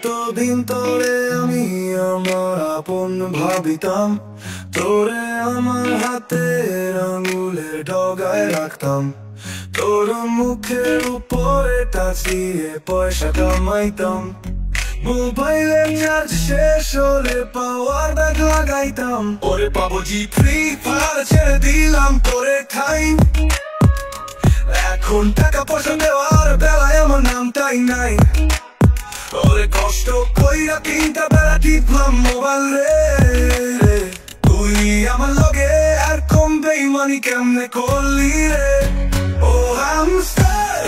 এতদিন তোরে আমি আমার আপন ভাবিতাম, তোরে আমার হাতের আঙুলের ডগায় রাখতাম, তোর মুখের উপরে তাকিয়ে পয়সা কামাইতাম, মোবাইলের চার্জ শেষ হলে পাওয়ার ব্যাগ লাগাইতাম। ওরে পাবজি ফ্রি ফায়ার ছেড়ে দিলাম তোরে খাই, এখন টাকা পয়সা দেওয়ার বেলায় আমার নামটাই নাই। ওরে কষ্ট কইরা 3টা বেলা টিপলাম মোবাইল রে, তুই আমার লগে আর কম বেইমানি কেমনে করলি রে। ও হামস্টার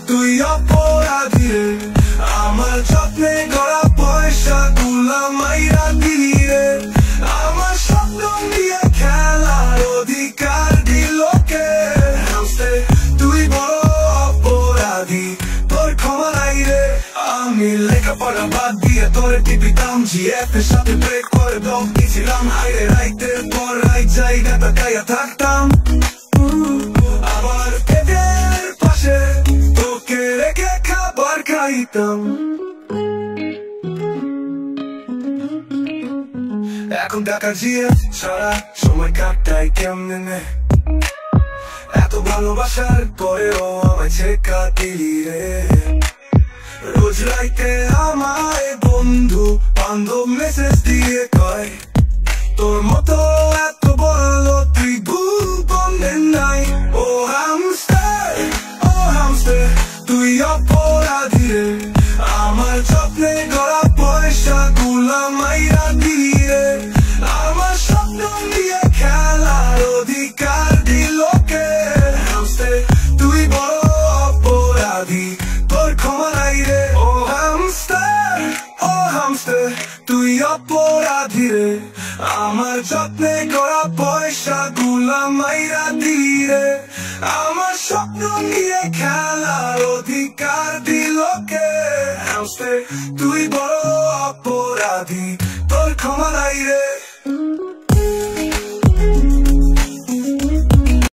তুই অপরাধী রে, আমার যত্নে গড়া পয়সা গুলা মাইরা দিলি রে, আমার স্বপ্ন নিয়ে খেলার অধিকার দিল কে। তুই বড় অপরাধী, তোর ক্ষমা নাই রে। আমি লেখাপড়া বাদ দিয়ে তোরে টিপিতাম, জিএফ এর সাথে ব্রেক করে ব্লক দিছিলাম, হাইরে রাইতের পর রাইট জায়গা তাকাইয়া থাকতাম, আবার পেটের পাশে তোকে রেখে খাবার খাইতাম। এখন টাকা জিএফ ছাড়া সময় কাটাই কেমনে, এত ভালোবাসার পরেও আমায় ছেকা দিলি রে। রোজ রাইতে আমায় বন্ধু বান্ধব মেসেজ দিয়ে কয়, তোর মতো এত বড় তুই ভুল বন্ধের নাই। ও হামস্টার তুই অপরাধী রে, আমার যত্নে গড়া পয়সা গুলা মাইরা দিলি রে, আমার স্বপ্ন নিয়ে খেলার অধিকার দিল কে। তুই বড় অপরাধী, তোর ক্ষমা নাই রে। ও হামস্টার তুই অপরাধী রে, আমার যত্নে গড়া পয়সা গুলা মাইরা দিলি রে, আমার স্বপ্ন নিয়ে খেলার অধিকার দিল কে। তুই বড়